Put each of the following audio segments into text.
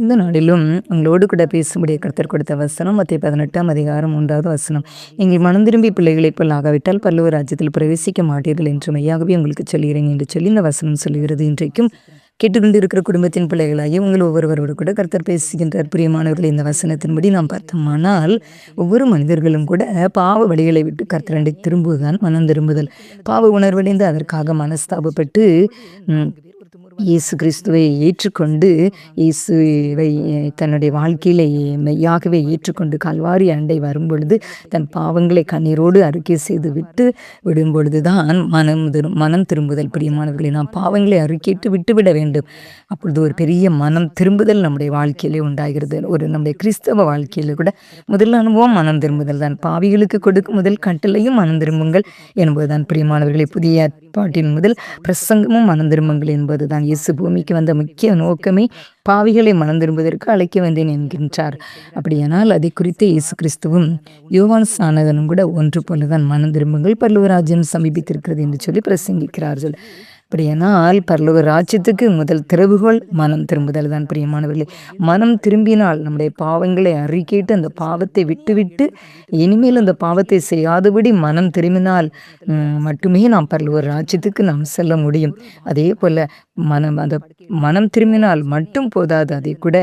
இந்த நாளிலும் உங்களோடு கூட பேசும்படிய கர்த்தர் கொடுத்த வசனம் மத்தேயு 18ஆம் அதிகாரம் 3வது வசனம். நீங்கள் மனம் திரும்பி பிள்ளைகளைப் போல் ஆகாவிட்டால் பரலோக ராஜ்யத்தில் பிரவேசிக்க மாட்டீர்கள் என்று மெய்யாகவே உங்களுக்கு சொல்கிறேன் என்று சொல்லி இந்த வசனம் சொல்லுகிறது. இன்றைக்கும் கேட்டுக்கொண்டு இருக்கிற குடும்பத்தின் பிள்ளைகளாகி உங்கள் ஒவ்வொருவரோடு கூட கர்த்தர் பேசுகின்றார். பிரியமானவர்கள், இந்த வசனத்தின்படி நாம் பார்த்தோமானால் ஒவ்வொரு மனிதர்களும் கூட பாவ வழிகளை விட்டு கர்த்தரண்டை திரும்புவதுதான் மனம் திரும்புதல். பாவ உணர்வடைந்து அதற்காக மனஸ்தாபப்பட்டு இயேசு கிறிஸ்துவை ஏற்றுக்கொண்டு இயேசுவை தன்னுடைய வாழ்க்கையிலே மெய்யாகவே ஏற்றுக்கொண்டு கல்வாரி அண்டை வரும்பொழுது தன் பாவங்களை கண்ணீரோடு அறிக்கை செய்து விட்டு விடும் பொழுதுதான் மனம் திரும்புதல். பிரியமானவர்களை, நாம் பாவங்களை அறிக்கையிட்டு விட்டுவிட வேண்டும். அப்பொழுது ஒரு பெரிய மனம் திரும்புதல் நம்முடைய வாழ்க்கையிலே உண்டாகிறது. நம்முடைய கிறிஸ்தவ வாழ்க்கையில கூட முதல் அனுபவம் மனம் திரும்புதல் தான். பாவிகளுக்கு கொடுக்கும் முதல் கட்டளையும் மனம் திரும்புங்கள் என்பதுதான். பிரியமானவர்களை, புதிய ஏற்பாட்டின் முதல் பிரசங்கமும் மனம் திரும்புங்கள் என்பதுதான். இயேசு பூமிக்கு வந்த முக்கிய நோக்கமே பாவிகளை மனம் திரும்புவதற்கு அழைக்க வந்தேன் என்கின்றார். அப்படியானால் அதை குறித்து இயேசு கிறிஸ்துவும் யோவான் ஸ்நானகனும் கூட ஒன்று போலதான் மனம் திரும்புங்கள் பரலோக ராஜ்யம் சமீபித்திருக்கிறது என்று சொல்லி பிரசங்கிக்கிறார்கள். அப்படியானால் பரலோக ராஜ்யத்துக்கு முதல் திறவுகோல் மனம் திரும்புதல் தான். பிரியமானவர்களே, மனம் திரும்பினால் நம்முடைய பாவங்களை அறிக்கையிட்டு அந்த பாவத்தை விட்டுவிட்டு இனிமேல் அந்த பாவத்தை செய்யாதபடி மனம் திரும்பினால் மட்டுமே நாம் பரலோக ராஜ்யத்துக்கு நாம் செல்ல முடியும். அதே போல மனம் திரும்பினால் மட்டும் போதாது, அதை கூட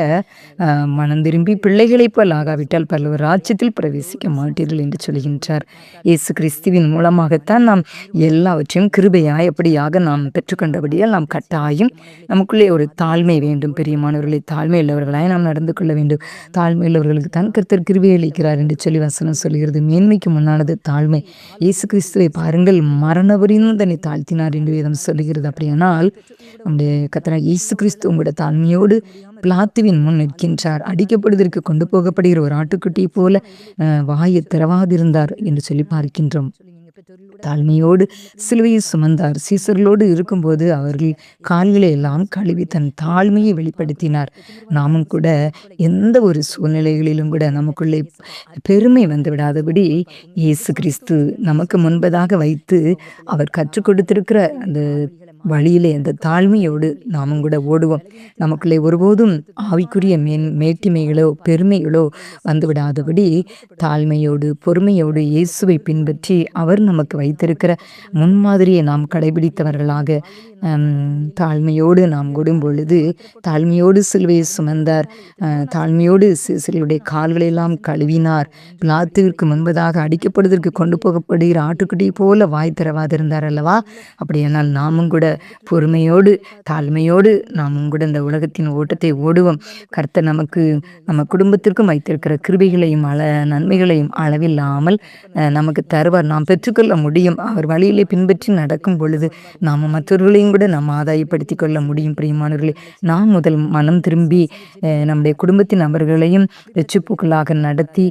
மனம் திரும்பி பிள்ளைகளைப் போல் ஆகாவிட்டால் பரலோக ராஜ்யத்தில் பிரவேசிக்க மாட்டீர்கள் என்று சொல்கின்றார். இயேசு கிறிஸ்துவின் மூலமாகத்தான் நாம் எல்லாவற்றையும் கிருபையாய் எப்படியாக நாம் பெற்றுக்கொண்டபடியால் நாம் கட்டாயம் நமக்குள்ளே ஒரு தாழ்மை வேண்டும். பெரியமானவர்களை, தாழ்மை உள்ளவர்களாய் நாம் நடந்து கொள்ள வேண்டும். தாழ்மை உள்ளவர்களுக்கு தான் கர்த்தர் கிருபை அளிக்கிறார் என்று சொல்லி வசனம் சொல்கிறது. மேன்மைக்கு முன்னானது தாழ்மை. இயேசு கிறிஸ்துவை பாருங்கள், மரணவரையும் தன்னை தாழ்த்தினார் என்று வேதம் சொல்லுகிறது. அப்படியானால் நம்முடைய கர்த்தராகிய இயேசு கிறிஸ்து உங்களுடைய தாழ்மையோடு பிலாத்துவின் முன் நிற்கின்றார். அடிக்கப்படுவதற்கு கொண்டு போகப்படுகிற ஒரு ஆட்டுக்குட்டி போல வாயை திறவாதிருந்தார் என்று சொல்லி பார்க்கின்றோம். தாழ்மையோடு சிலுவையை சுமந்தார். சீசர்களோடு இருக்கும்போது அவர்கள் கால்களை எல்லாம் கழுவி தன் தாழ்மையை வெளிப்படுத்தினார். நாமும் கூட எந்த ஒரு சூழ்நிலைகளிலும் கூட நமக்குள்ளே பெருமை வந்து விடாதபடி இயேசு கிறிஸ்து நமக்கு முன்பதாக வைத்து அவர் கற்றுக் கொடுத்திருக்கிற அந்த வழியிலே அந்த தாழ்மையோடு நாமும் கூட ஓடுவோம். நமக்குள்ளே ஒருபோதும் ஆவிக்குரிய மேட்டிமைகளோ பெருமைகளோ வந்துவிடாதபடி தாழ்மையோடு பொறுமையோடு இயேசுவை பின்பற்றி அவர் நமக்கு வைத்திருக்கிற முன்மாதிரியை நாம் கடைபிடித்தவர்களாக தாழ்மையோடு நாம் ஓடும் பொழுது, தாழ்மையோடு சிலுவையை சுமந்தார். தாழ்மையோடு சிலுடைய கால்களெல்லாம் கழுவினார். பிலாத்துவிற்கு முன்பதாக அடிக்கப்படுவதற்கு கொண்டு போகப்படுகிற ஆட்டுக்குட்டி போல வாய் திறவாதிருந்தார் அல்லவா? அப்படியானால் நாமும் கூட பொறுமையோடு தாழ்மையோடு நாமும் கூட இந்த உலகத்தின் ஓட்டத்தை ஓடுவோம். கர்த்தர் நமக்கு நம்ம குடும்பத்திற்கும் வைத்திருக்கிற கிருபைகளையும் நன்மைகளையும் அளவில்லாமல் நமக்கு தருவார். நாம் பெற்றுக்கொள்ள முடியும். அவர் வழியிலே பின்பற்றி நடக்கும் பொழுது நாம் மற்றவர்களையும் கூட நாம் ஆதாயப்படுத்தி கொள்ள முடியும். பிரியமானவர்களே, நாம் முதல் மனம் திரும்பி நம்முடைய குடும்பத்தின் நபர்களையும் ரட்சிப்புகளாக நடத்தி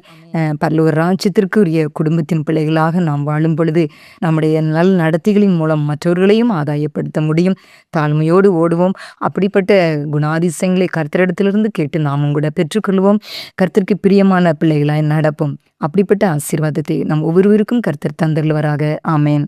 பரலோக ராஜ்யத்திற்கு உரிய குடும்பத்தின் பிள்ளைகளாக நாம் வாழும் பொழுது நம்முடைய நல் நடத்திகளின் மூலம் மற்றவர்களையும் ஆதாயப்படுத்த முடியும். தாழ்மையோடு ஓடுவோம். அப்படிப்பட்ட குணாதிசயங்களை கர்த்தரிடத்திலிருந்து கேட்டு நாமும் கூட பெற்றுக்கொள்வோம். கர்த்தருக்கு பிரியமான பிள்ளைகளாய் நடப்போம். அப்படிப்பட்ட ஆசீர்வாதத்தை நம் ஒவ்வொருவருக்கும் கர்த்தர் தந்தருள்வாராக. ஆமேன்.